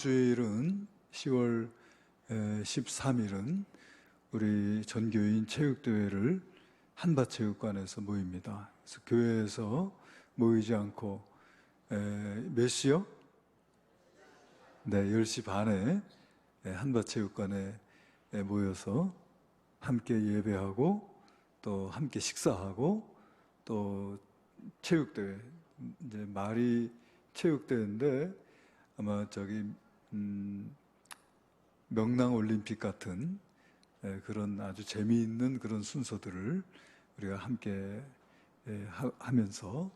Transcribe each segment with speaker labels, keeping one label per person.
Speaker 1: 주일은 10월 13일은 우리 전교인 체육대회를 한밭체육관에서 모입니다. 그래서 교회에서 모이지 않고 몇 시요? 네, 10시 반에 한밭체육관에 모여서 함께 예배하고 또 함께 식사하고 또 체육대회, 이제 말이 체육대회인데 아마 명랑올림픽 같은 그런 아주 재미있는 그런 순서들을 우리가 함께 하면서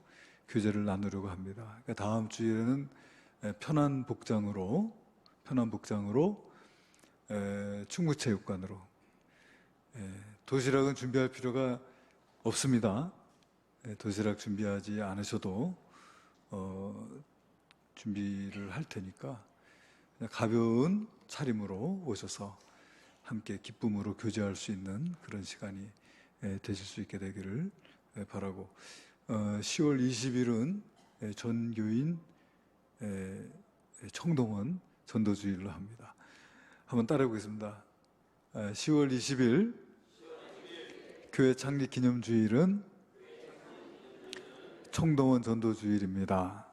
Speaker 1: 교제를 나누려고 합니다. 그러니까 다음 주에는 편한 복장으로 충무체육관으로, 도시락은 준비할 필요가 없습니다. 도시락 준비하지 않으셔도 준비를 할 테니까 가벼운 차림으로 오셔서 함께 기쁨으로 교제할 수 있는 그런 시간이 되실 수 있게 되기를 바라고, 10월 20일은 전교인 청동원 전도주일로 합니다. 한번 따라해 보겠습니다. 10월 20일 교회 창립 기념주일은 청동원 전도주일입니다.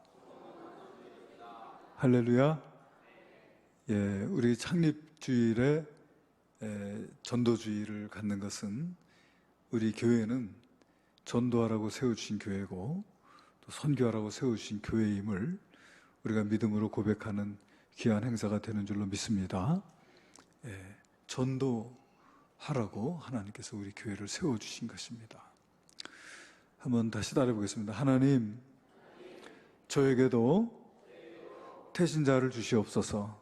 Speaker 1: 할렐루야. 예, 우리 창립주일에 전도주일을 갖는 것은 우리 교회는 전도하라고 세워주신 교회고 또 선교하라고 세워주신 교회임을 우리가 믿음으로 고백하는 귀한 행사가 되는 줄로 믿습니다. 예, 전도하라고 하나님께서 우리 교회를 세워주신 것입니다. 한번 다시 따라해 보겠습니다. 하나님, 저에게도 태신자를 주시옵소서.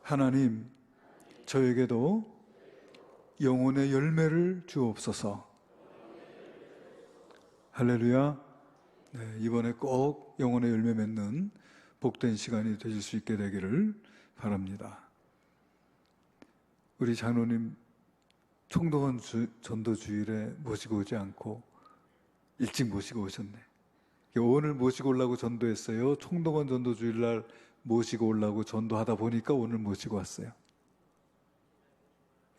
Speaker 1: 하나님, 저에게도 영혼의 열매를 주옵소서. 할렐루야. 네, 이번에 꼭 영혼의 열매 맺는 복된 시간이 되실 수 있게 되기를 바랍니다. 우리 장로님 청동원 전도주일에 모시고 오지 않고 일찍 모시고 오셨네. 오늘 모시고 오려고 전도했어요? 청동원 전도주일날 모시고 오려고 전도하다 보니까 오늘 모시고 왔어요?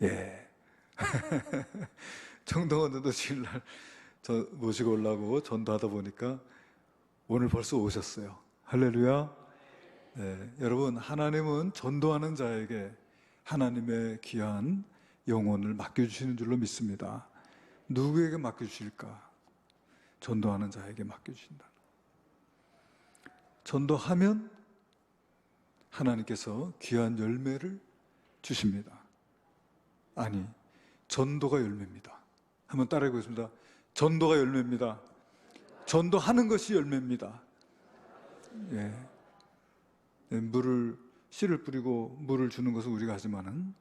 Speaker 1: 예. 청동원 전도주일날 모시고 오려고 전도하다 보니까 오늘 벌써 오셨어요. 할렐루야. 네, 여러분, 하나님은 전도하는 자에게 하나님의 귀한 영혼을 맡겨주시는 줄로 믿습니다. 누구에게 맡겨주실까? 전도하는 자에게 맡겨주신다. 전도하면 하나님께서 귀한 열매를 주십니다. 아니, 전도가 열매입니다. 한번 따라해 보겠습니다. 전도가 열매입니다. 전도하는 것이 열매입니다. 예. 씨를 뿌리고 물을 주는 것은 우리가 하지만은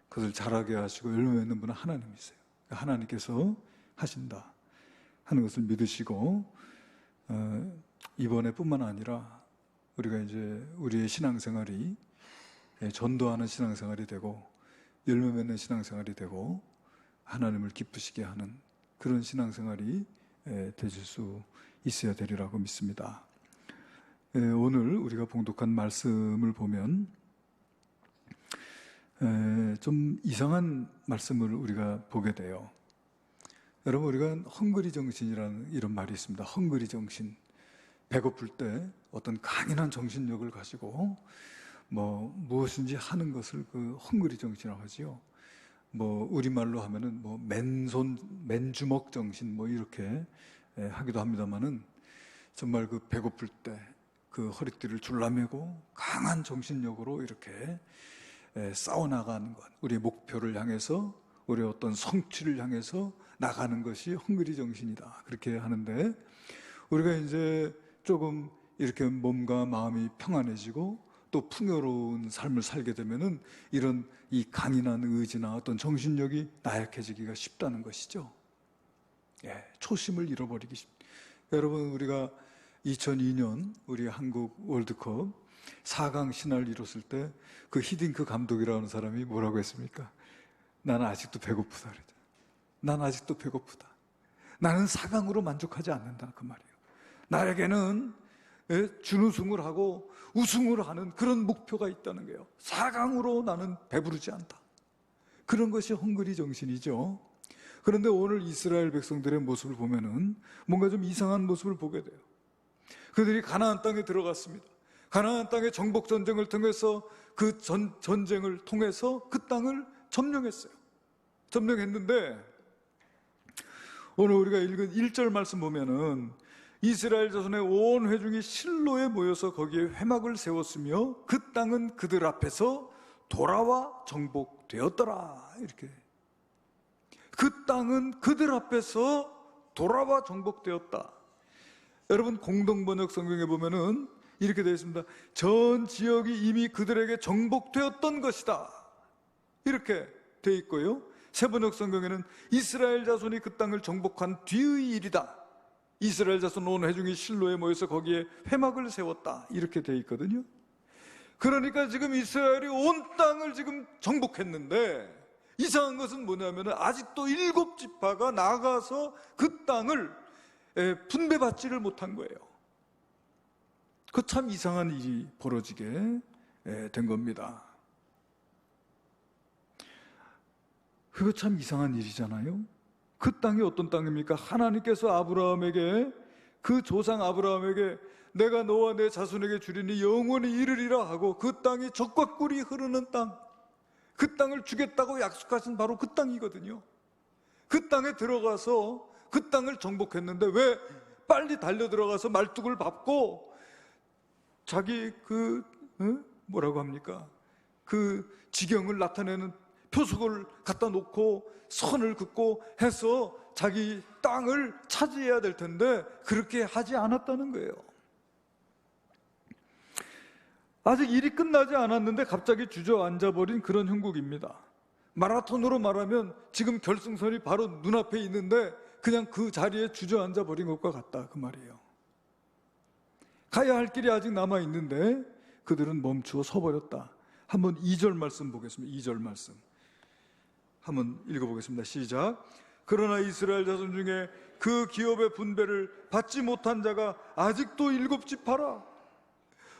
Speaker 1: 그것을 자라게 하시고 열매 맺는 분은 하나님이세요. 하나님께서 하신다 하는 것을 믿으시고, 이번에 뿐만 아니라 우리가 이제 우리의 신앙생활이 전도하는 신앙생활이 되고 열매 맺는 신앙생활이 되고 하나님을 기쁘시게 하는 그런 신앙생활이 되실 수 있어야 되리라고 믿습니다. 오늘 우리가 봉독한 말씀을 보면 좀 이상한 말씀을 우리가 보게 돼요. 여러분, 우리가 헝그리 정신이라는 이런 말이 있습니다. 헝그리 정신. 배고플 때 어떤 강인한 정신력을 가지고 무엇인지 하는 것을 그 헝그리 정신이라고 하지요. 우리말로 하면은 맨주먹 정신 이렇게 하기도 합니다만은, 정말 그 배고플 때 그 허리띠를 줄라매고 강한 정신력으로 이렇게 싸워나가는 것, 우리의 목표를 향해서, 우리의 어떤 성취를 향해서 나가는 것이 헝그리 정신이다, 그렇게 하는데, 우리가 이제 조금 이렇게 몸과 마음이 평안해지고 또 풍요로운 삶을 살게 되면은 이런 이 강인한 의지나 어떤 정신력이 나약해지기가 쉽다는 것이죠. 예, 초심을 잃어버리기 쉽다. 여러분, 우리가 2002년 우리 한국 월드컵 4강 신화를 이뤘을 때 그 히딩크 감독이라는 사람이 뭐라고 했습니까? 나는 아직도 배고프다 그랬죠. 난 아직도 배고프다. 나는 4강으로 만족하지 않는다, 그 말이에요. 나에게는 준우승을 하고 우승을 하는 그런 목표가 있다는 거예요. 4강으로 나는 배부르지 않다. 그런 것이 헝그리 정신이죠. 그런데 오늘 이스라엘 백성들의 모습을 보면은 뭔가 좀 이상한 모습을 보게 돼요. 그들이 가나안 땅에 들어갔습니다. 가나안 땅의 정복 전쟁을 통해서 그 전쟁을 통해서 그 땅을 점령했어요. 점령했는데 오늘 우리가 읽은 1절 말씀 보면은 이스라엘 자손의 온 회중이 실로에 모여서 거기에 회막을 세웠으며 그 땅은 그들 앞에서 돌아와 정복되었더라. 이렇게. 그 땅은 그들 앞에서 돌아와 정복되었다. 여러분 공동번역 성경에 보면은 이렇게 되어 있습니다. 전 지역이 이미 그들에게 정복되었던 것이다. 이렇게 되어 있고요. 세번역 성경에는 이스라엘 자손이 그 땅을 정복한 뒤의 일이다. 이스라엘 자손 온 회중이 실로에 모여서 거기에 회막을 세웠다. 이렇게 되어 있거든요. 그러니까 지금 이스라엘이 온 땅을 지금 정복했는데 이상한 것은 뭐냐면 아직도 7지파가 나가서 그 땅을 분배받지를 못한 거예요. 그 참 이상한 일이 벌어지게 된 겁니다. 그거 참 이상한 일이잖아요. 그 땅이 어떤 땅입니까? 하나님께서 아브라함에게, 그 조상 아브라함에게 내가 너와 내 자손에게 주리니 영원히 이르리라 하고 그 땅이 젖과 꿀이 흐르는 땅, 그 땅을 주겠다고 약속하신 바로 그 땅이거든요. 그 땅에 들어가서 그 땅을 정복했는데 왜 빨리 달려 들어가서 말뚝을 밟고 자기 뭐라고 합니까? 그 지경을 나타내는 표석을 갖다 놓고 선을 긋고 해서 자기 땅을 차지해야 될 텐데 그렇게 하지 않았다는 거예요. 아직 일이 끝나지 않았는데 갑자기 주저앉아버린 그런 형국입니다. 마라톤으로 말하면 지금 결승선이 바로 눈앞에 있는데 그냥 그 자리에 주저앉아버린 것과 같다, 그 말이에요. 가야 할 길이 아직 남아있는데 그들은 멈추어 서버렸다. 한번 2절 말씀 보겠습니다. 2절 말씀 한번 읽어보겠습니다. 시작. 그러나 이스라엘 자손 중에 그 기업의 분배를 받지 못한 자가 아직도 7지파라.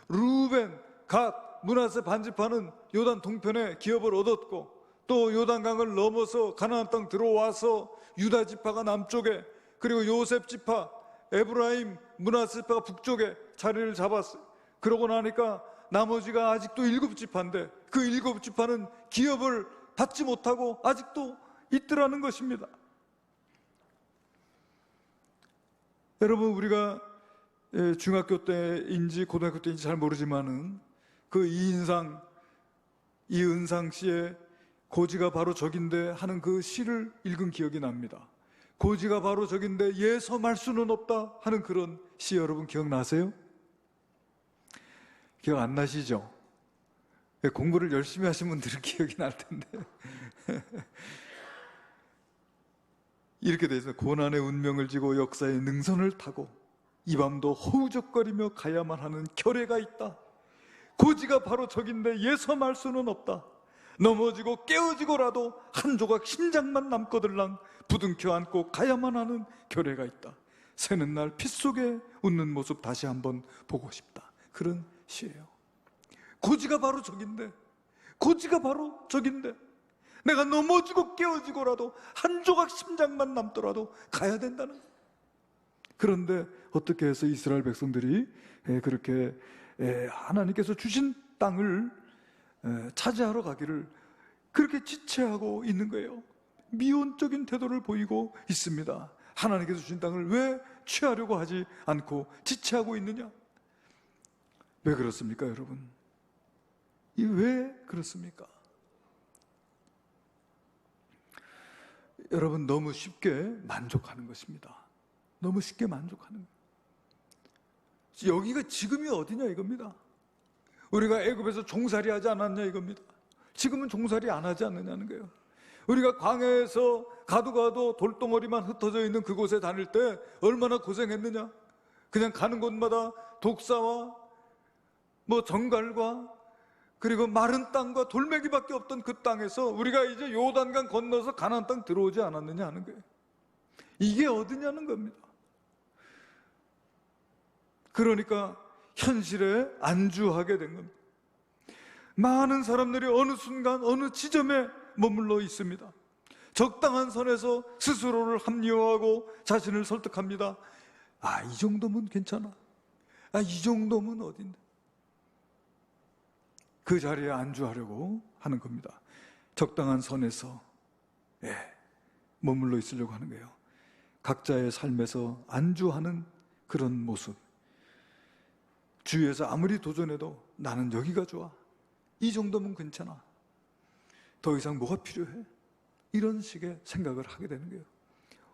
Speaker 1: 루벤, 갓, 므낫세 반지파는 요단 동편에 기업을 얻었고 또 요단강을 넘어서 가나안 땅 들어와서 유다 지파가 남쪽에, 그리고 요셉 지파, 에브라임, 므낫세 지파가 북쪽에 자리를 잡았어요. 그러고 나니까 나머지가 아직도 7지파인데 그 7지파는 기업을 받지 못하고 아직도 있더라는 것입니다. 여러분, 우리가 중학교 때인지 고등학교 때인지 잘 모르지만은 그 이은상 씨의 고지가 바로 적인데 하는 그 시를 읽은 기억이 납니다. 고지가 바로 적인데 얘 섬할 수는 없다 하는 그런 시 여러분 기억나세요? 기억 안 나시죠? 공부를 열심히 하신 분들은 기억이 날 텐데 이렇게 돼서 고난의 운명을 지고 역사의 능선을 타고 이 밤도 허우적거리며 가야만 하는 결례가 있다. 고지가 바로 적인데 예섬할 수는 없다. 넘어지고 깨어지고라도 한 조각 심장만 남거들랑 부둥켜 안고 가야만 하는 결례가 있다. 새는 날 핏속에 웃는 모습 다시 한번 보고 싶다. 그런 시예요. 고지가 바로 적인데, 고지가 바로 적인데 내가 넘어지고 깨어지고라도 한 조각 심장만 남더라도 가야 된다는 거예요. 그런데 어떻게 해서 이스라엘 백성들이 그렇게 하나님께서 주신 땅을 차지하러 가기를 그렇게 지체하고 있는 거예요. 미온적인 태도를 보이고 있습니다. 하나님께서 주신 땅을 왜 취하려고 하지 않고 지체하고 있느냐? 왜 그렇습니까, 여러분? 왜 그렇습니까? 여러분, 너무 쉽게 만족하는 것입니다. 너무 쉽게 만족하는 거예요. 여기가 지금이 어디냐 이겁니다. 우리가 애굽에서 종살이 하지 않았냐 이겁니다. 지금은 종살이 안 하지 않느냐는 거예요. 우리가 광야에서 가도 돌덩어리만 흩어져 있는 그곳에 다닐 때 얼마나 고생했느냐. 그냥 가는 곳마다 독사와 정갈과 그리고 마른 땅과 돌멩이밖에 없던 그 땅에서 우리가 이제 요단강 건너서 가나안 땅 들어오지 않았느냐 하는 거예요. 이게 어디냐는 겁니다. 그러니까 현실에 안주하게 된 겁니다. 많은 사람들이 어느 순간 어느 지점에 머물러 있습니다. 적당한 선에서 스스로를 합리화하고 자신을 설득합니다. 이 정도면 괜찮아. 이 정도면 어딘데. 그 자리에 안주하려고 하는 겁니다. 적당한 선에서 머물러 있으려고 하는 거예요. 각자의 삶에서 안주하는 그런 모습. 주위에서 아무리 도전해도 나는 여기가 좋아. 이 정도면 괜찮아. 더 이상 뭐가 필요해? 이런 식의 생각을 하게 되는 거예요.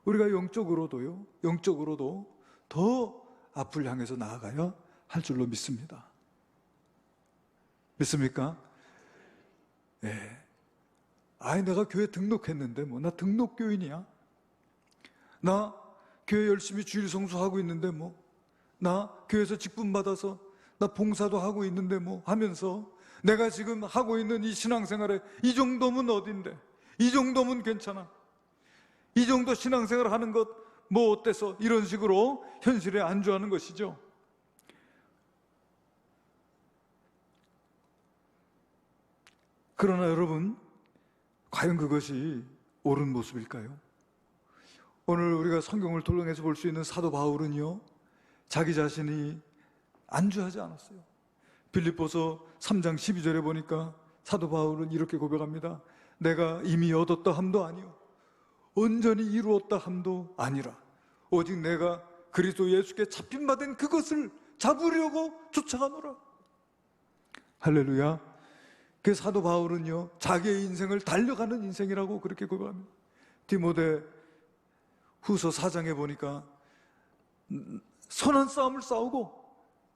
Speaker 1: 우리가 영적으로도 더 앞을 향해서 나아가야 할 줄로 믿습니다. 믿습니까? 내가 교회 등록했는데 나 등록교인이야? 나 교회 열심히 주일 성수하고 있는데 나 교회에서 직분 받아서 나 봉사도 하고 있는데 하면서 내가 지금 하고 있는 이 신앙생활에 이 정도면 어딘데? 이 정도면 괜찮아. 이 정도 신앙생활 하는 것 어때서? 이런 식으로 현실에 안주하는 것이죠. 그러나 여러분, 과연 그것이 옳은 모습일까요? 오늘 우리가 성경을 돌아가면서 볼 수 있는 사도 바울은요, 자기 자신이 안주하지 않았어요. 빌립보서 3장 12절에 보니까 사도 바울은 이렇게 고백합니다. 내가 이미 얻었다 함도 아니요 온전히 이루었다 함도 아니라 오직 내가 그리스도 예수께 잡힌 바 된 그것을 잡으려고 쫓아가노라. 할렐루야. 그 사도 바울은요, 자기의 인생을 달려가는 인생이라고 그렇게 고백합니다. 디모데 후서 4장에 보니까 선한 싸움을 싸우고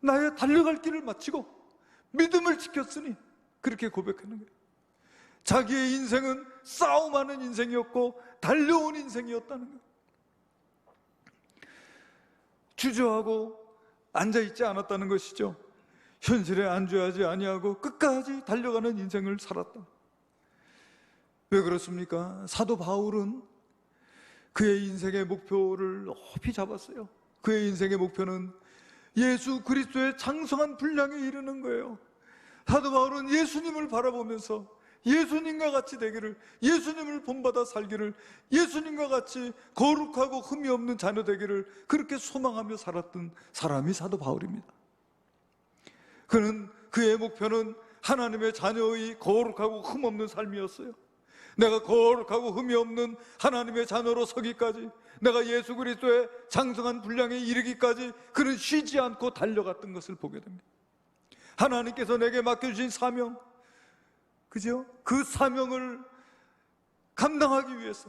Speaker 1: 나의 달려갈 길을 마치고 믿음을 지켰으니 그렇게 고백하는 거예요. 자기의 인생은 싸움하는 인생이었고 달려온 인생이었다는 거예요. 주저하고 앉아있지 않았다는 것이죠. 현실에 안주하지 아니하고 끝까지 달려가는 인생을 살았다. 왜 그렇습니까? 사도 바울은 그의 인생의 목표를 높이 잡았어요. 그의 인생의 목표는 예수 그리스도의 장성한 분량에 이르는 거예요. 사도 바울은 예수님을 바라보면서 예수님과 같이 되기를, 예수님을 본받아 살기를, 예수님과 같이 거룩하고 흠이 없는 자녀 되기를 그렇게 소망하며 살았던 사람이 사도 바울입니다. 그의 목표는 하나님의 자녀의 거룩하고 흠 없는 삶이었어요. 내가 거룩하고 흠이 없는 하나님의 자녀로 서기까지, 내가 예수 그리스도의 장성한 분량에 이르기까지 그는 쉬지 않고 달려갔던 것을 보게 됩니다. 하나님께서 내게 맡겨주신 사명, 그죠? 그 사명을 감당하기 위해서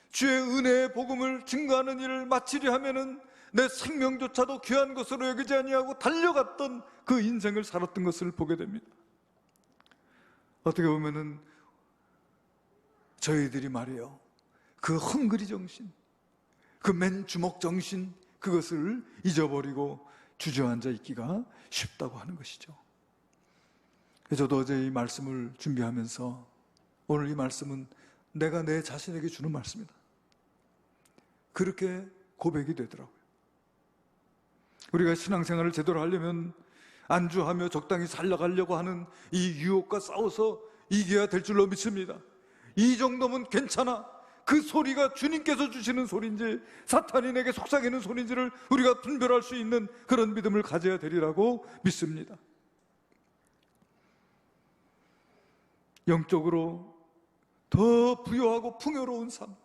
Speaker 1: 주의 은혜의 복음을 증거하는 일을 마치려 하면은 내 생명조차도 귀한 것으로 여기지 아니하고 달려갔던 그 인생을 살았던 것을 보게 됩니다. 어떻게 보면은 저희들이 말이에요, 그 헝그리 정신, 그 맨주먹 정신, 그것을 잊어버리고 주저앉아 있기가 쉽다고 하는 것이죠. 저도 어제 이 말씀을 준비하면서 오늘 이 말씀은 내가 내 자신에게 주는 말씀이다, 그렇게 고백이 되더라고요. 우리가 신앙생활을 제대로 하려면 안주하며 적당히 살아가려고 하는 이 유혹과 싸워서 이겨야 될 줄로 믿습니다. 이 정도면 괜찮아, 그 소리가 주님께서 주시는 소리인지 사탄이 내게 속삭이는 소리인지를 우리가 분별할 수 있는 그런 믿음을 가져야 되리라고 믿습니다. 영적으로 더 부유하고 풍요로운 삶,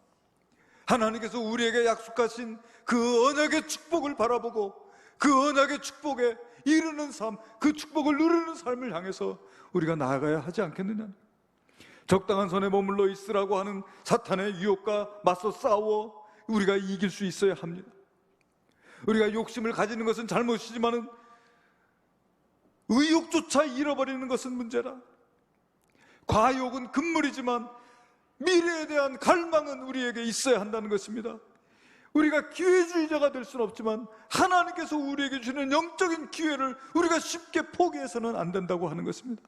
Speaker 1: 하나님께서 우리에게 약속하신 그 언약의 축복을 바라보고 그 언약의 축복에 이르는 삶, 그 축복을 누리는 삶을 향해서 우리가 나아가야 하지 않겠느냐. 적당한 선에 머물러 있으라고 하는 사탄의 유혹과 맞서 싸워 우리가 이길 수 있어야 합니다. 우리가 욕심을 가지는 것은 잘못이지만은 의욕조차 잃어버리는 것은 문제라. 과욕은 금물이지만 미래에 대한 갈망은 우리에게 있어야 한다는 것입니다. 우리가 기회주의자가 될 수는 없지만 하나님께서 우리에게 주는 영적인 기회를 우리가 쉽게 포기해서는 안 된다고 하는 것입니다.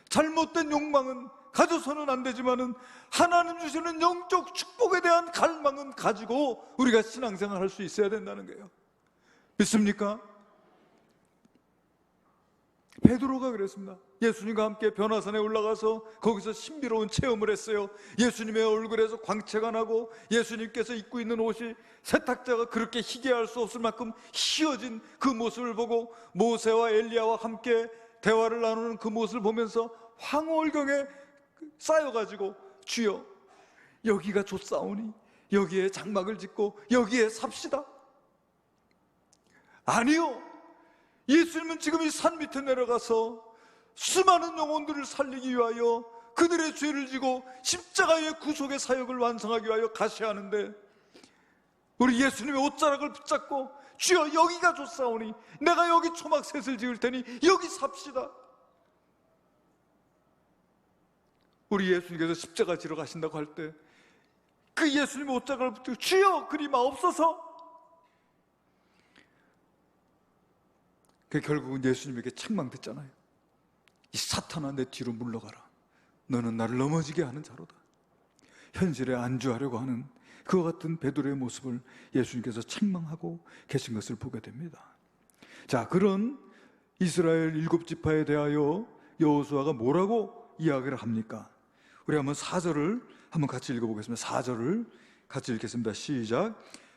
Speaker 1: 잘못된 욕망은 가져서는 안 되지만은 하나님 주시는 영적 축복에 대한 갈망은 가지고 우리가 신앙생활 할 수 있어야 된다는 거예요. 믿습니까? 베드로가 그랬습니다. 예수님과 함께 변화산에 올라가서 거기서 신비로운 체험을 했어요. 예수님의 얼굴에서 광채가 나고 예수님께서 입고 있는 옷이 세탁자가 그렇게 희게할 수 없을 만큼 희어진 그 모습을 보고 모세와 엘리야와 함께 대화를 나누는 그 모습을 보면서 황홀경에 쌓여가지고 주여 여기가 좋사오니 여기에 장막을 짓고 여기에 삽시다. 아니요, 예수님은 지금 이 산 밑에 내려가서 수많은 영혼들을 살리기 위하여 그들의 죄를 지고 십자가의 구속의 사역을 완성하기 위하여 가시하는데, 우리 예수님의 옷자락을 붙잡고 주여 여기가 좋사오니 내가 여기 초막셋을 지을 테니 여기 삽시다. 우리 예수님께서 십자가 지러 가신다고 할 때 그 예수님의 옷자락을 붙잡고 주여 그리 마옵소서. 결국은 예수님에게 책망됐잖아요. 이 사탄아 내 뒤로 물러가라. 너는 나를 넘어지게 하는 자로다. 현실에 안주하려고 하는 그와 같은 베드로의 모습을 예수님께서 책망하고 계신 것을 보게 됩니다. 자, 그런 이스라엘 7지파에 대하여 여호수아가 뭐라고 이야기를 합니까? 우리 한번 4절을 한번 같이 읽어보겠습니다. 4절을 같이 읽겠습니다. 시작.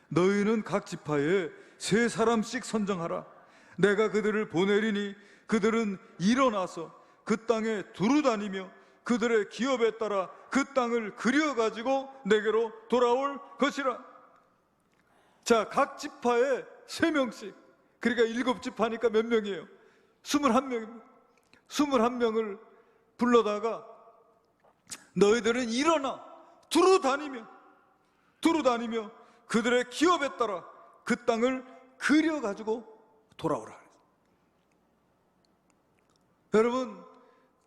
Speaker 1: 너희는 각 지파에 3사람씩 선정하라. 내가 그들을 보내리니 그들은 일어나서 그 땅에 두루 다니며 그들의 기업에 따라 그 땅을 그려가지고 내게로 돌아올 것이라. 자, 각 지파에 3명씩, 그러니까 7지파니까 몇 명이에요? 21명입니다. 21명을 불러다가 너희들은 일어나 두루 다니며 그들의 기업에 따라 그 땅을 그려가지고 돌아오라. 여러분,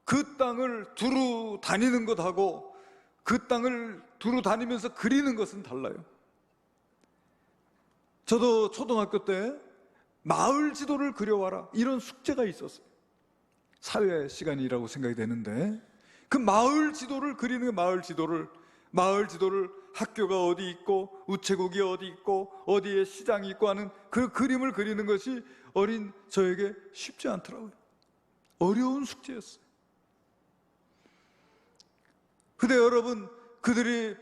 Speaker 1: 그 땅을 두루 다니는 것하고 그 땅을 두루 다니면서 그리는 것은 달라요. 저도 초등학교 때 마을 지도를 그려와라 이런 숙제가 있었어요. 사회 시간이라고 생각이 되는데 그 마을 지도를 그리는 게 마을 지도를 학교가 어디 있고 우체국이 어디 있고 어디에 시장이 있고 하는 그 그림을 그리는 것이 어린 저에게 쉽지 않더라고요. 어려운 숙제였어요. 근데 여러분, 그들이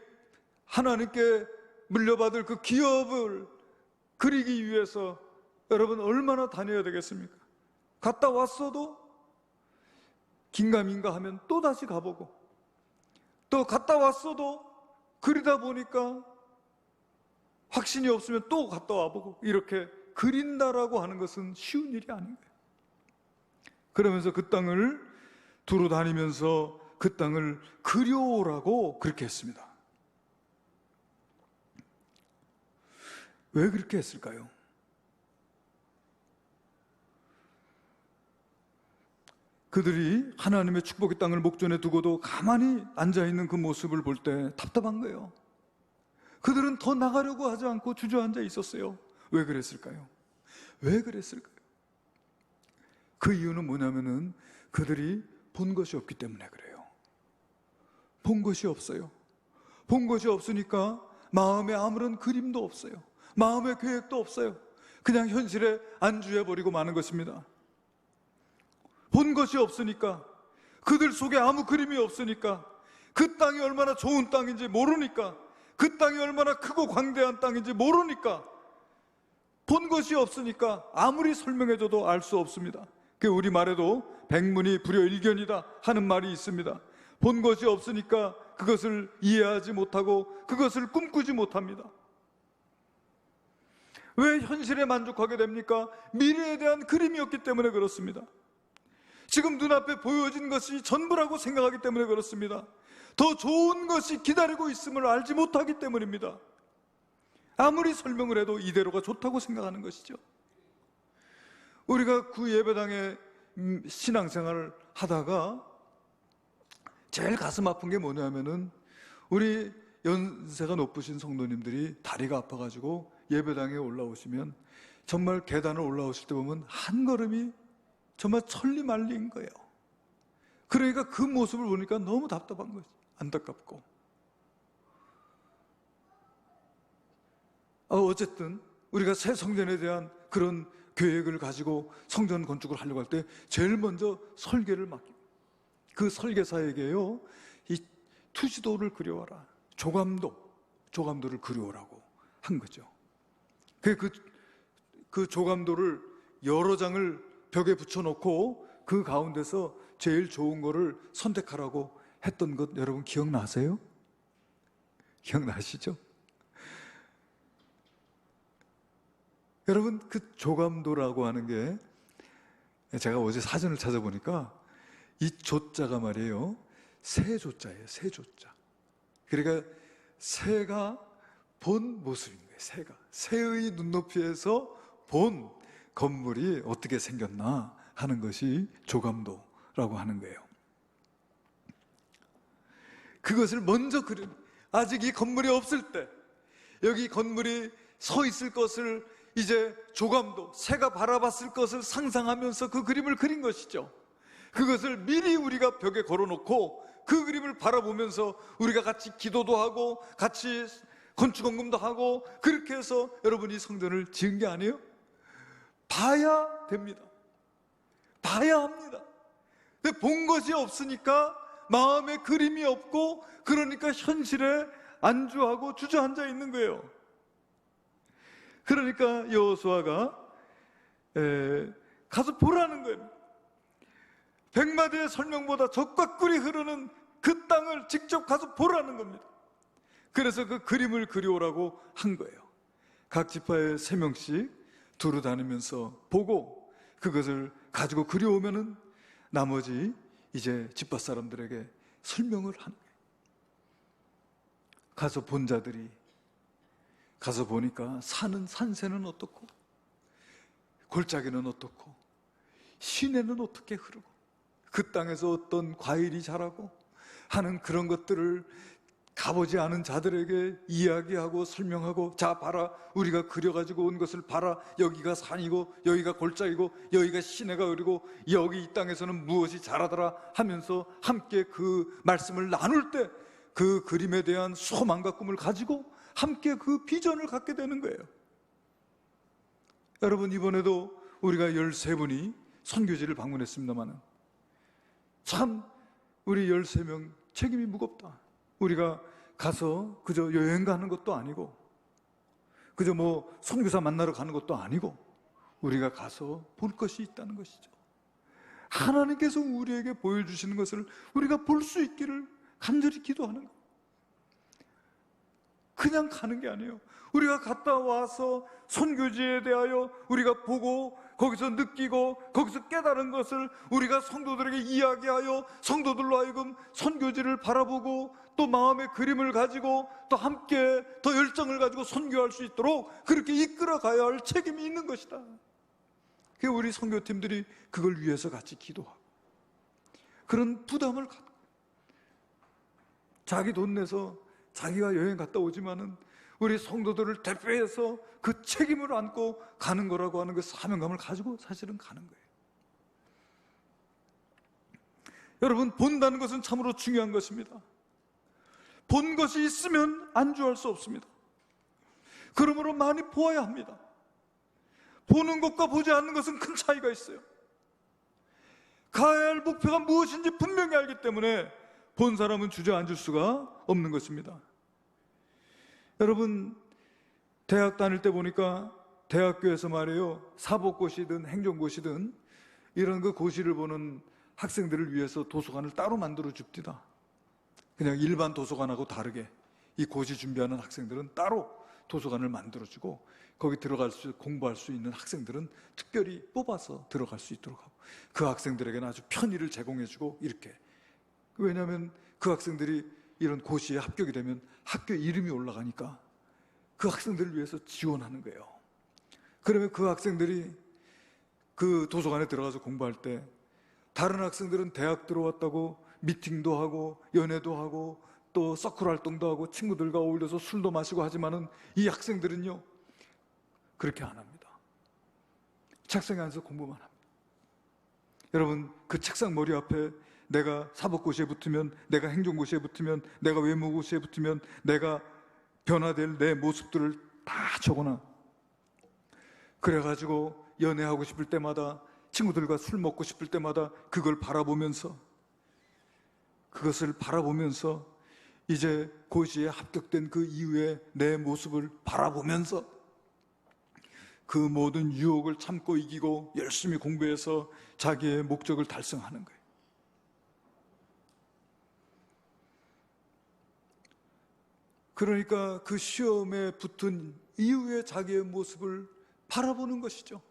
Speaker 1: 하나님께 물려받을 그 기업을 그리기 위해서 여러분 얼마나 다녀야 되겠습니까? 갔다 왔어도 긴가민가 하면 또 다시 가보고, 또 갔다 왔어도 그리다 보니까 확신이 없으면 또 갔다 와보고, 이렇게 그린다라고 하는 것은 쉬운 일이 아닌 거예요. 그러면서 그 땅을 두루 다니면서 그 땅을 그려오라고 그렇게 했습니다. 왜 그렇게 했을까요? 그들이 하나님의 축복의 땅을 목전에 두고도 가만히 앉아있는 그 모습을 볼 때 답답한 거예요. 그들은 더 나가려고 하지 않고 주저앉아 있었어요. 왜 그랬을까요? 왜 그랬을까요? 그 이유는 뭐냐면은 그들이 본 것이 없기 때문에 그래요. 본 것이 없어요. 본 것이 없으니까 마음에 아무런 그림도 없어요. 마음의 계획도 없어요. 그냥 현실에 안주해버리고 마는 것입니다. 본 것이 없으니까, 그들 속에 아무 그림이 없으니까, 그 땅이 얼마나 좋은 땅인지 모르니까, 그 땅이 얼마나 크고 광대한 땅인지 모르니까, 본 것이 없으니까 아무리 설명해줘도 알 수 없습니다. 그 우리말에도 백문이 불여일견이다 하는 말이 있습니다. 본 것이 없으니까 그것을 이해하지 못하고 그것을 꿈꾸지 못합니다. 왜 현실에 만족하게 됩니까? 미래에 대한 그림이 없기 때문에 그렇습니다. 지금 눈앞에 보여진 것이 전부라고 생각하기 때문에 그렇습니다. 더 좋은 것이 기다리고 있음을 알지 못하기 때문입니다. 아무리 설명을 해도 이대로가 좋다고 생각하는 것이죠. 우리가 구 예배당에 신앙생활을 하다가 제일 가슴 아픈 게 뭐냐면은 우리 연세가 높으신 성도님들이 다리가 아파가지고 예배당에 올라오시면 정말 계단을 올라오실 때 보면 한 걸음이 정말 천리말리인 거예요. 그러니까 그 모습을 보니까 너무 답답한 거지. 안타깝고. 어쨌든 우리가 새 성전에 대한 그런 계획을 가지고 성전 건축을 하려고 할 때 제일 먼저 설계를 맡기고, 그 설계사에게요, 이 투시도를 그려와라, 조감도를 그려오라고 한 거죠. 그 조감도를 여러 장을 벽에 붙여놓고 그 가운데서 제일 좋은 거를 선택하라고 했던 것 여러분 기억나세요? 기억나시죠? 여러분, 그 조감도라고 하는 게, 제가 어제 사전을 찾아보니까 이 조자가 말이에요, 새조자예요. 새조자. 그러니까 새가 본 모습인 거예요. 새의 눈높이에서 본 건물이 어떻게 생겼나 하는 것이 조감도라고 하는 거예요. 그것을 먼저 아직 이 건물이 없을 때, 여기 건물이 서 있을 것을 이제 조감도, 새가 바라봤을 것을 상상하면서 그 그림을 그린 것이죠. 그것을 미리 우리가 벽에 걸어놓고 그 그림을 바라보면서 우리가 같이 기도도 하고 같이 건축원금도 하고 그렇게 해서 여러분이 성전을 지은 게 아니에요? 봐야 됩니다. 봐야 합니다. 근데 본 것이 없으니까 마음에 그림이 없고, 그러니까 현실에 안주하고 주저앉아 있는 거예요. 그러니까 여호수아가 가서 보라는 거예요. 100마디의 설명보다 젖과 꿀이 흐르는 그 땅을 직접 가서 보라는 겁니다. 그래서 그 그림을 그려오라고 한 거예요. 각 지파에 3명씩 두루 다니면서 보고 그것을 가지고 그려오면은 나머지 이제 지파 사람들에게 설명을 하는 거예요. 가서 본 자들이 가서 보니까 산새는 어떻고, 골짜기는 어떻고, 시내는 어떻게 흐르고, 그 땅에서 어떤 과일이 자라고 하는 그런 것들을 가보지 않은 자들에게 이야기하고 설명하고, 자 봐라, 우리가 그려가지고 온 것을 봐라, 여기가 산이고 여기가 골짜기고 여기가 시내가 흐르고 여기 이 땅에서는 무엇이 자라더라 하면서 함께 그 말씀을 나눌 때 그 그림에 대한 소망과 꿈을 가지고 함께 그 비전을 갖게 되는 거예요. 여러분, 이번에도 우리가 13분이 선교지를 방문했습니다만 참 우리 13명 책임이 무겁다. 우리가 가서 그저 여행 가는 것도 아니고 그저 뭐 선교사 만나러 가는 것도 아니고 우리가 가서 볼 것이 있다는 것이죠. 하나님께서 우리에게 보여주시는 것을 우리가 볼 수 있기를 간절히 기도하는 거예요. 그냥 가는 게 아니에요. 우리가 갔다 와서 선교지에 대하여 우리가 보고 거기서 느끼고 거기서 깨달은 것을 우리가 성도들에게 이야기하여 성도들로 하여금 선교지를 바라보고 또 마음의 그림을 가지고 또 함께 더 열정을 가지고 선교할 수 있도록 그렇게 이끌어 가야 할 책임이 있는 것이다. 그게 우리 선교팀들이 그걸 위해서 같이 기도하고 그런 부담을 갖고 자기 돈 내서 자기가 여행 갔다 오지만은 우리 성도들을 대표해서 그 책임을 안고 가는 거라고 하는 그 사명감을 가지고 사실은 가는 거예요. 여러분, 본다는 것은 참으로 중요한 것입니다. 본 것이 있으면 안주할 수 없습니다. 그러므로 많이 보아야 합니다. 보는 것과 보지 않는 것은 큰 차이가 있어요. 가야 할 목표가 무엇인지 분명히 알기 때문에 본 사람은 주저앉을 수가 없는 것입니다. 여러분, 대학 다닐 때 보니까 대학교에서 말이에요, 사법고시든 행정고시든 이런 그 고시를 보는 학생들을 위해서 도서관을 따로 만들어 줍니다. 그냥 일반 도서관하고 다르게 이 고시 준비하는 학생들은 따로 도서관을 만들어주고 거기 공부할 수 있는 학생들은 특별히 뽑아서 들어갈 수 있도록 하고 그 학생들에게는 아주 편의를 제공해주고 이렇게. 왜냐하면 그 학생들이 이런 고시에 합격이 되면 학교 이름이 올라가니까 그 학생들을 위해서 지원하는 거예요. 그러면 그 학생들이 그 도서관에 들어가서 공부할 때 다른 학생들은 대학 들어왔다고 미팅도 하고 연애도 하고 또 서클 활동도 하고 친구들과 어울려서 술도 마시고 하지만은 이 학생들은요 그렇게 안 합니다. 책상에 앉아서 공부만 합니다. 여러분, 그 책상 머리 앞에 내가 사법고시에 붙으면, 내가 행정고시에 붙으면, 내가 외무고시에 붙으면 내가 변화될 내 모습들을 다 적어놔. 그래가지고 연애하고 싶을 때마다, 친구들과 술 먹고 싶을 때마다 그걸 바라보면서, 그것을 바라보면서 이제 고시에 합격된 그 이후에 내 모습을 바라보면서 그 모든 유혹을 참고 이기고 열심히 공부해서 자기의 목적을 달성하는 거예요. 그러니까 그 시험에 붙은 이후에 자기의 모습을 바라보는 것이죠.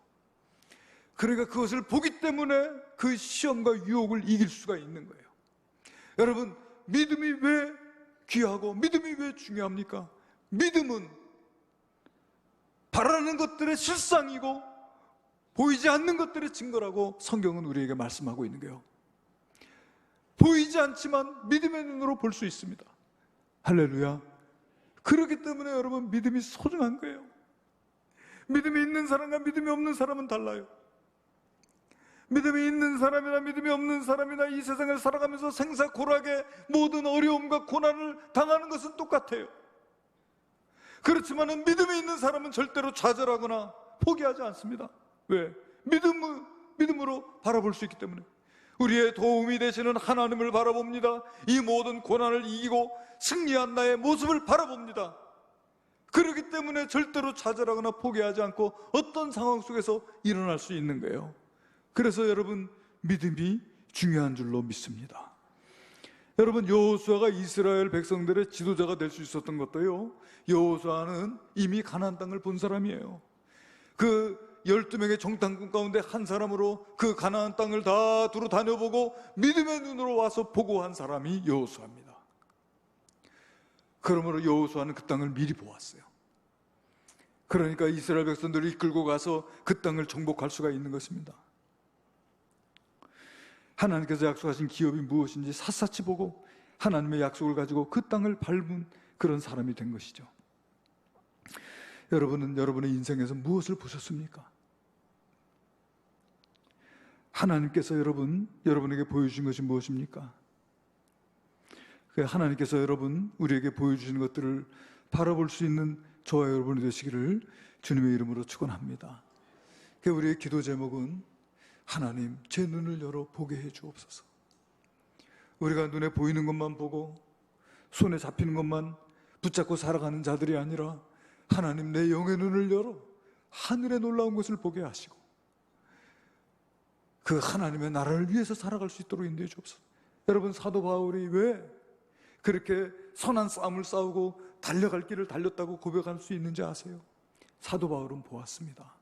Speaker 1: 그러니까 그것을 보기 때문에 그 시험과 유혹을 이길 수가 있는 거예요. 여러분, 믿음이 왜 귀하고 믿음이 왜 중요합니까? 믿음은 바라는 것들의 실상이고 보이지 않는 것들의 증거라고 성경은 우리에게 말씀하고 있는 거예요. 보이지 않지만 믿음의 눈으로 볼 수 있습니다. 할렐루야. 그렇기 때문에 여러분, 믿음이 소중한 거예요. 믿음이 있는 사람과 믿음이 없는 사람은 달라요. 믿음이 있는 사람이나 믿음이 없는 사람이나 이 세상을 살아가면서 생사고락의 모든 어려움과 고난을 당하는 것은 똑같아요. 그렇지만 믿음이 있는 사람은 절대로 좌절하거나 포기하지 않습니다. 왜? 믿음으로 바라볼 수 있기 때문에. 우리의 도움이 되시는 하나님을 바라봅니다. 이 모든 고난을 이기고 승리한 나의 모습을 바라봅니다. 그렇기 때문에 절대로 좌절하거나 포기하지 않고 어떤 상황 속에서 일어날 수 있는 거예요. 그래서 여러분, 믿음이 중요한 줄로 믿습니다. 여러분, 여호수아가 이스라엘 백성들의 지도자가 될 수 있었던 것도요, 여호수아는 이미 가나안 땅을 본 사람이에요. 그 12명의 정탐꾼 가운데 한 사람으로 그 가나안 땅을 다 두루 다녀보고 믿음의 눈으로 와서 보고한 사람이 여호수아입니다. 그러므로 여호수아는 그 땅을 미리 보았어요. 그러니까 이스라엘 백성들을 이끌고 가서 그 땅을 정복할 수가 있는 것입니다. 하나님께서 약속하신 기업이 무엇인지 샅샅이 보고 하나님의 약속을 가지고 그 땅을 밟은 그런 사람이 된 것이죠. 여러분은 여러분의 인생에서 무엇을 보셨습니까? 하나님께서 여러분에게 보여주신 것이 무엇입니까? 하나님께서 우리에게 보여주시는 것들을 바라볼 수 있는 저와 여러분이 되시기를 주님의 이름으로 축원합니다. 우리의 기도 제목은 하나님, 제 눈을 열어 보게 해 주옵소서. 우리가 눈에 보이는 것만 보고 손에 잡히는 것만 붙잡고 살아가는 자들이 아니라 하나님, 내 영의 눈을 열어 하늘의 놀라운 것을 보게 하시고 그 하나님의 나라를 위해서 살아갈 수 있도록 인도해 주옵소서. 여러분, 사도 바울이 왜 그렇게 선한 싸움을 싸우고 달려갈 길을 달렸다고 고백할 수 있는지 아세요? 사도 바울은 보았습니다.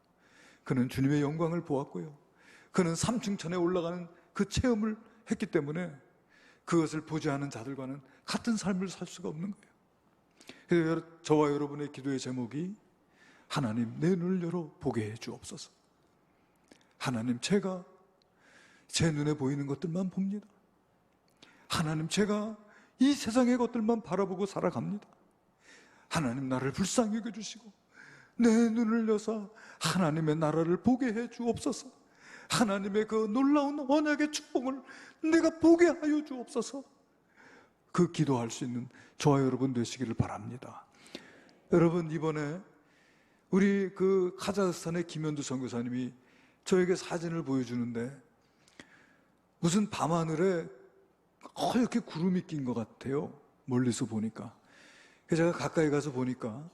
Speaker 1: 그는 주님의 영광을 보았고요, 그는 삼층천에 올라가는 그 체험을 했기 때문에 그것을 보지 않은 자들과는 같은 삶을 살 수가 없는 거예요. 그래서 저와 여러분의 기도의 제목이 하나님, 내 눈을 열어 보게 해 주옵소서. 하나님, 제가 제 눈에 보이는 것들만 봅니다. 하나님, 제가 이 세상의 것들만 바라보고 살아갑니다. 하나님, 나를 불쌍히 여겨주시고 내 눈을 여사 하나님의 나라를 보게 해 주옵소서. 하나님의 그 놀라운 언약의 축복을 내가 보게 하여 주옵소서. 그 기도할 수 있는 저와 여러분 되시기를 바랍니다. 여러분, 이번에 우리 그 카자흐스탄의 김현두 선교사님이 저에게 사진을 보여주는데 무슨 밤하늘에 허옇게 구름이 낀 것 같아요. 멀리서 보니까. 제가 가까이 가서 보니까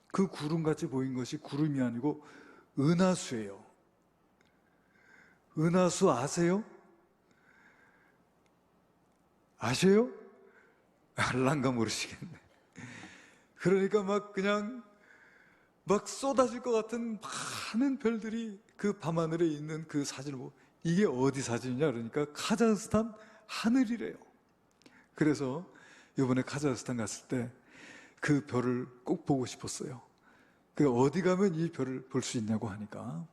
Speaker 1: 그 구름같이 보인 것이 구름이 아니고 은하수예요. 은하수 아세요? 아세요? 알란가 모르시겠네. 그러니까 막 쏟아질 것 같은 많은 별들이 그 밤하늘에 있는 그 사진을 보고, 이게 어디 사진이냐 그러니까 카자흐스탄 하늘이래요. 그래서 이번에 카자흐스탄 갔을 때 그 별을 꼭 보고 싶었어요. 어디 가면 이 별을 볼 수 있냐고 하니까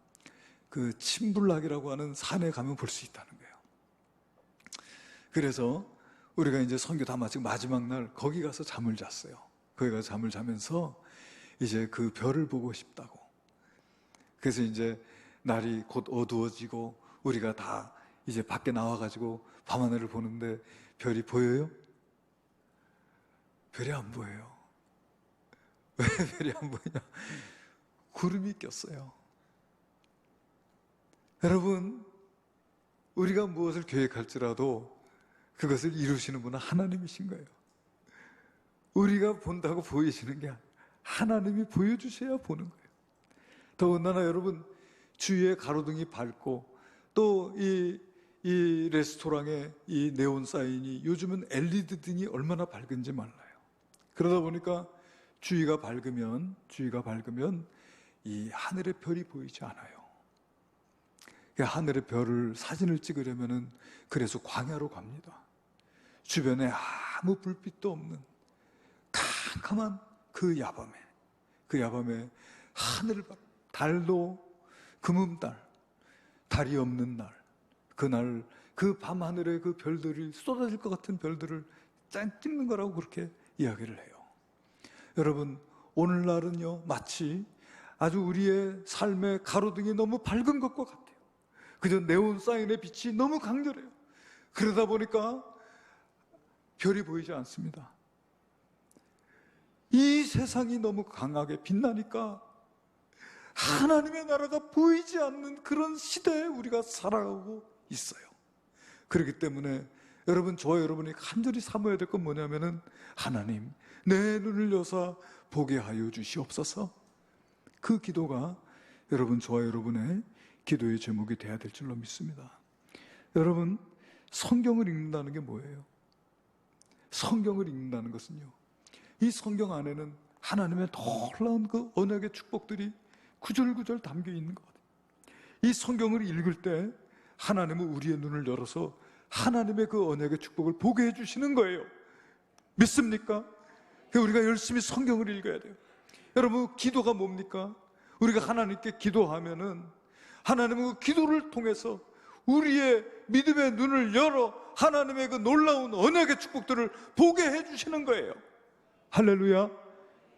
Speaker 1: 그 침불락이라고 하는 산에 가면 볼 수 있다는 거예요. 그래서 우리가 이제 선교 다 마치고 마지막 날 거기 가서 잠을 잤어요. 거기 가서 잠을 자면서 이제 그 별을 보고 싶다고. 그래서 이제 날이 곧 어두워지고 우리가 다 이제 밖에 나와가지고 밤하늘을 보는데 별이 보여요? 별이 안 보여요. 왜 별이 안 보이냐? 구름이 꼈어요. 여러분, 우리가 무엇을 계획할지라도 그것을 이루시는 분은 하나님이신 거예요. 우리가 본다고 보이시는 게 아니에요. 하나님이 보여주셔야 보는 거예요. 더군다나 여러분, 주위에 가로등이 밝고 또 이 레스토랑에 이 네온 사인이 요즘은 LED 등이 얼마나 밝은지 몰라요. 그러다 보니까 주위가 밝으면 이 하늘의 별이 보이지 않아요. 하늘의 별을 사진을 찍으려면은 그래서 광야로 갑니다. 주변에 아무 불빛도 없는 캄캄한 그 야밤에 하늘을 봐. 달도 금음달, 달이 없는 날, 그날 그 밤하늘에 그 별들이 쏟아질 것 같은 별들을 짠 찍는 거라고 그렇게 이야기를 해요. 여러분, 오늘날은요 마치 아주 우리의 삶의 가로등이 너무 밝은 것과 같아요. 그저 네온 사인의 빛이 너무 강렬해요. 그러다 보니까 별이 보이지 않습니다. 이 세상이 너무 강하게 빛나니까 하나님의 나라가 보이지 않는 그런 시대에 우리가 살아가고 있어요. 그렇기 때문에 여러분, 저와 여러분이 간절히 삼아야 될 건 뭐냐면은 하나님, 내 눈을 여사 보게 하여 주시옵소서. 그 기도가 여러분, 저와 여러분의 기도의 제목이 돼야 될 줄로 믿습니다. 여러분, 성경을 읽는다는 게 뭐예요? 성경을 읽는다는 것은요, 이 성경 안에는 하나님의 놀라운 그 언약의 축복들이 구절구절 담겨 있는 것 같아요. 이 성경을 읽을 때 하나님은 우리의 눈을 열어서 하나님의 그 언약의 축복을 보게 해주시는 거예요. 믿습니까? 우리가 열심히 성경을 읽어야 돼요. 여러분, 기도가 뭡니까? 우리가 하나님께 기도하면은 하나님은 그 기도를 통해서 우리의 믿음의 눈을 열어 하나님의 그 놀라운 언약의 축복들을 보게 해주시는 거예요. 할렐루야.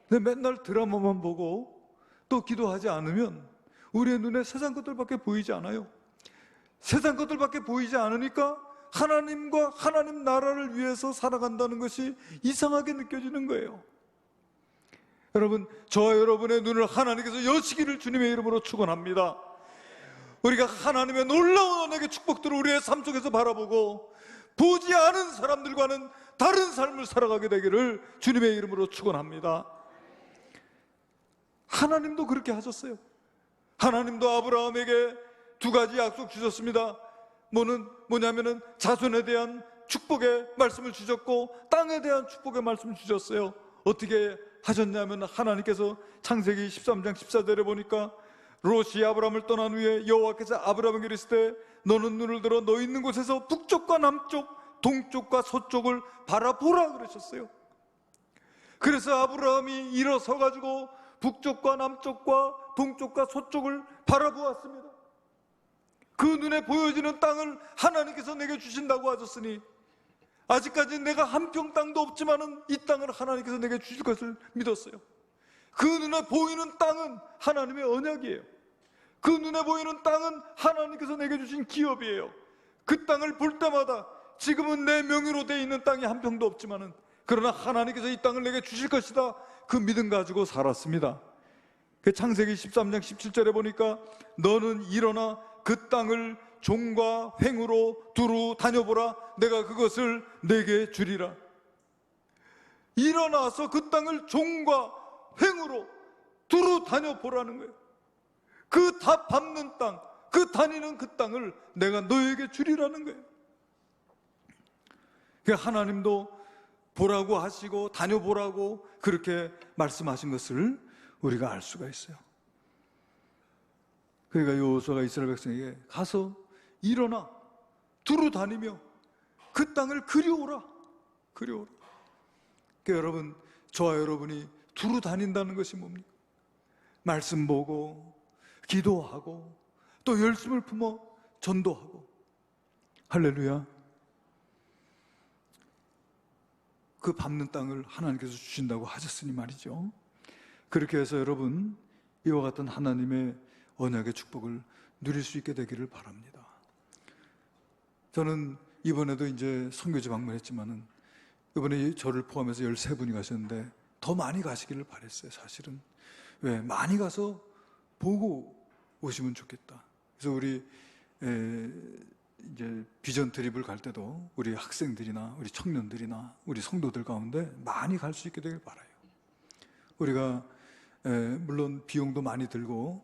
Speaker 1: 근데 맨날 드라마만 보고 또 기도하지 않으면 우리의 눈에 세상 것들밖에 보이지 않아요. 세상 것들밖에 보이지 않으니까 하나님과 하나님 나라를 위해서 살아간다는 것이 이상하게 느껴지는 거예요. 여러분, 저와 여러분의 눈을 하나님께서 여시기를 주님의 이름으로 축원합니다. 우리가 하나님의 놀라운 언약의 축복들을 우리의 삶 속에서 바라보고 보지 않은 사람들과는 다른 삶을 살아가게 되기를 주님의 이름으로 축원합니다. 하나님도 그렇게 하셨어요. 하나님도 아브라함에게 두 가지 약속 주셨습니다. 뭐냐면은 자손에 대한 축복의 말씀을 주셨고 땅에 대한 축복의 말씀을 주셨어요. 어떻게 하셨냐면 하나님께서 창세기 13장 14절에 보니까 롯이 아브라함을 떠난 후에 여호와께서 아브라함에게 이르시되 너는 눈을 들어 너 있는 곳에서 북쪽과 남쪽 동쪽과 서쪽을 바라보라 그러셨어요. 그래서 아브라함이 일어서 가지고 북쪽과 남쪽과 동쪽과 서쪽을 바라보았습니다. 그 눈에 보여지는 땅을 하나님께서 내게 주신다고 하셨으니 아직까지 내가 한 평 땅도 없지만은 이 땅을 하나님께서 내게 주실 것을 믿었어요. 그 눈에 보이는 땅은 하나님의 언약이에요. 그 눈에 보이는 땅은 하나님께서 내게 주신 기업이에요. 그 땅을 볼 때마다 지금은 내 명의로 되어 있는 땅이 한 평도 없지만은 그러나 하나님께서 이 땅을 내게 주실 것이다, 그 믿음 가지고 살았습니다. 그 창세기 13장 17절에 보니까 너는 일어나 그 땅을 종과 횡으로 두루 다녀보라, 내가 그것을 내게 주리라. 일어나서 그 땅을 종과 횡으로 두루 다녀보라는 거예요. 그 다 밟는 땅, 그 다니는 그 땅을 내가 너에게 주리라는 거예요. 하나님도 보라고 하시고 다녀보라고 그렇게 말씀하신 것을 우리가 알 수가 있어요. 그러니까 여호수아가 이스라엘 백성에게 가서 일어나 두루 다니며 그 땅을 그리오라. 그러니까 여러분, 저와 여러분이 두루 다닌다는 것이 뭡니까? 말씀 보고 기도하고 또 열심을 품어 전도하고. 할렐루야. 그 밟는 땅을 하나님께서 주신다고 하셨으니 말이죠. 그렇게 해서 여러분, 이와 같은 하나님의 언약의 축복을 누릴 수 있게 되기를 바랍니다. 저는 이번에도 이제 선교지 방문했지만은 이번에 저를 포함해서 13분이 가셨는데 더 많이 가시기를 바랬어요. 사실은 왜 많이 가서 보고 오시면 좋겠다. 그래서 우리 이제 비전 트립을 갈 때도 우리 학생들이나 우리 청년들이나 우리 성도들 가운데 많이 갈 수 있게 되길 바라요. 우리가 물론 비용도 많이 들고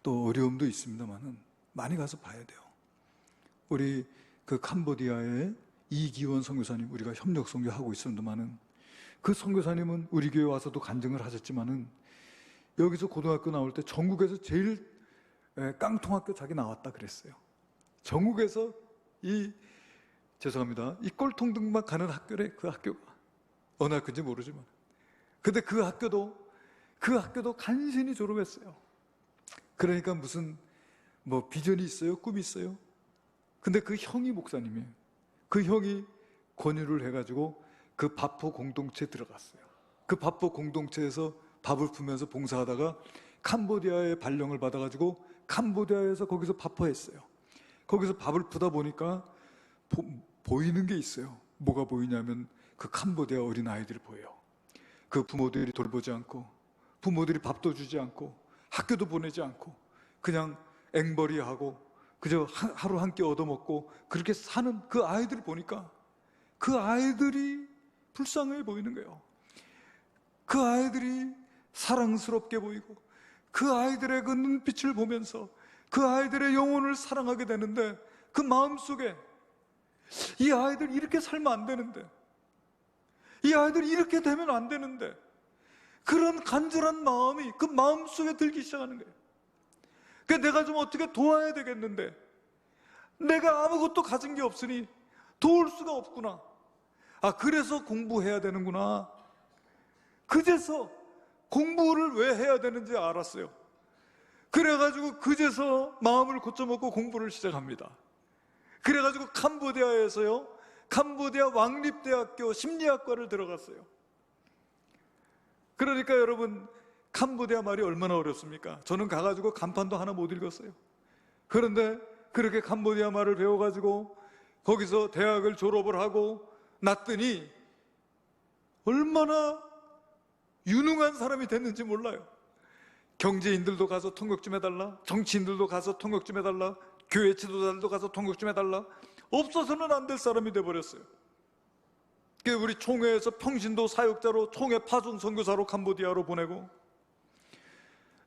Speaker 1: 또 어려움도 있습니다만은 많이 가서 봐야 돼요. 우리 그 캄보디아의 이기원 선교사님, 우리가 협력 선교하고 있습니다만은 그 선교사님은 우리 교회 와서도 간증을 하셨지만은 여기서 고등학교 나올 때 전국에서 제일 깡통학교 자기 나왔다 그랬어요. 전국에서 죄송합니다. 이 꼴통등만 가는 학교래. 그 학교가 어느 학교인지 모르지만, 근데 그 학교도 간신히 졸업했어요. 그러니까 무슨 뭐 비전이 있어요? 꿈이 있어요? 근데 그 형이 목사님이에요. 그 형이 권유를 해가지고 그 바포 공동체에 들어갔어요. 그 바포 공동체에서 밥을 풀면서 봉사하다가 캄보디아의 발령을 받아가지고 캄보디아에서 거기서 바포했어요. 거기서 밥을 푸다 보니까 보이는 게 있어요. 뭐가 보이냐면 그 캄보디아 어린아이들이 보여요. 그 부모들이 돌보지 않고, 부모들이 밥도 주지 않고, 학교도 보내지 않고, 그냥 앵벌이하고 그저 하루 한 끼 얻어먹고 그렇게 사는 그 아이들을 보니까 그 아이들이 불쌍해 보이는 거예요. 그 아이들이 사랑스럽게 보이고 그 아이들의 그 눈빛을 보면서 그 아이들의 영혼을 사랑하게 되는데, 그 마음속에 이 아이들 이렇게 살면 안 되는데, 이 아이들이 이렇게 되면 안 되는데, 그런 간절한 마음이 그 마음속에 들기 시작하는 거예요. 그러니까 내가 좀 어떻게 도와야 되겠는데, 내가 아무것도 가진 게 없으니 도울 수가 없구나. 그래서 공부해야 되는구나. 그제서 공부를 왜 해야 되는지 알았어요. 그래가지고 그제서 마음을 고쳐먹고 공부를 시작합니다. 그래가지고 캄보디아에서요, 캄보디아 왕립대학교 심리학과를 들어갔어요. 그러니까 여러분, 캄보디아 말이 얼마나 어렵습니까? 저는 가가지고 간판도 하나 못 읽었어요. 그런데 그렇게 캄보디아 말을 배워가지고 거기서 대학을 졸업을 하고 났더니 얼마나 유능한 사람이 됐는지 몰라요. 경제인들도 가서 통역 좀 해달라, 정치인들도 가서 통역 좀 해달라, 교회 지도자들도 가서 통역 좀 해달라. 없어서는 안 될 사람이 돼버렸어요. 우리 총회에서 평신도 사역자로, 총회 파송 선교사로 캄보디아로 보내고,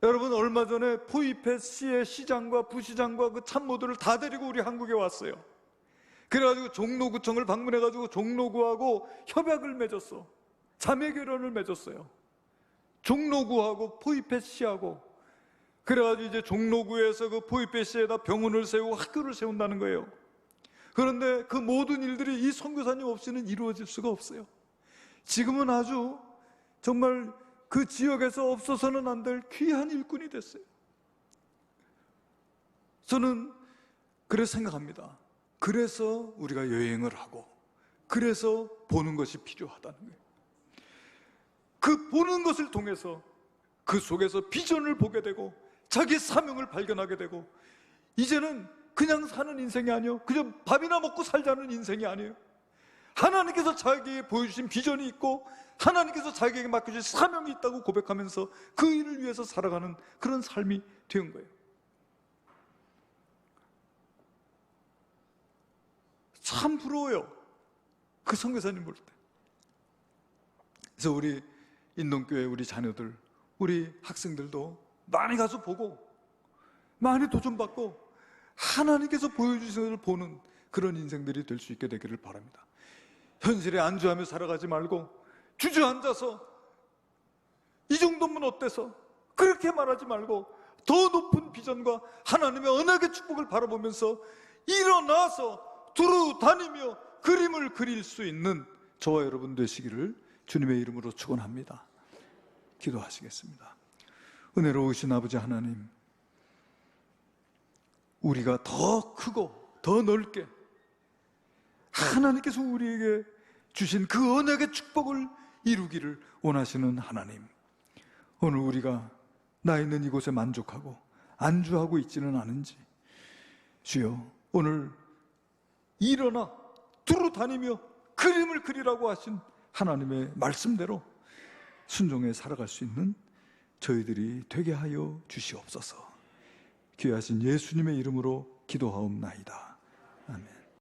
Speaker 1: 여러분 얼마 전에 포이펫시의 시장과 부시장과 그 참모들을 다 데리고 우리 한국에 왔어요. 그래가지고 종로구청을 방문해가지고 종로구하고 협약을 맺었어. 자매결연을 맺었어요. 종로구하고 포이펫시하고. 그래가지고 이제 종로구에서 그 포이펫시에다 병원을 세우고 학교를 세운다는 거예요. 그런데 그 모든 일들이 이 선교사님 없이는 이루어질 수가 없어요. 지금은 아주 정말 그 지역에서 없어서는 안 될 귀한 일꾼이 됐어요. 저는 그래서 생각합니다. 그래서 우리가 여행을 하고, 그래서 보는 것이 필요하다는 거예요. 그 보는 것을 통해서 그 속에서 비전을 보게 되고 자기 사명을 발견하게 되고, 이제는 그냥 사는 인생이 아니에요. 그냥 밥이나 먹고 살자는 인생이 아니에요. 하나님께서 자기에게 보여주신 비전이 있고 하나님께서 자기에게 맡겨주신 사명이 있다고 고백하면서 그 일을 위해서 살아가는 그런 삶이 된 거예요. 참 부러워요, 그 선교사님 볼 때. 그래서 우리 인동교회 우리 자녀들, 우리 학생들도 많이 가서 보고 많이 도전받고 하나님께서 보여주신 것을 보는 그런 인생들이 될 수 있게 되기를 바랍니다. 현실에 안주하며 살아가지 말고 주저앉아서 이 정도면 어때서 그렇게 말하지 말고 더 높은 비전과 하나님의 언약의 축복을 바라보면서 일어나서 두루 다니며 그림을 그릴 수 있는 저와 여러분 되시기를 주님의 이름으로 축원합니다. 기도하시겠습니다. 은혜로우신 아버지 하나님, 우리가 더 크고 더 넓게 하나님께서 우리에게 주신 그 언약의 축복을 이루기를 원하시는 하나님, 오늘 우리가 나 있는 이곳에 만족하고 안주하고 있지는 않은지 주여, 오늘 일어나 두루 다니며 그림을 그리라고 하신 하나님의 말씀대로 순종해 살아갈 수 있는 저희들이 되게 하여 주시옵소서. 귀하신 예수님의 이름으로 기도하옵나이다. 아멘.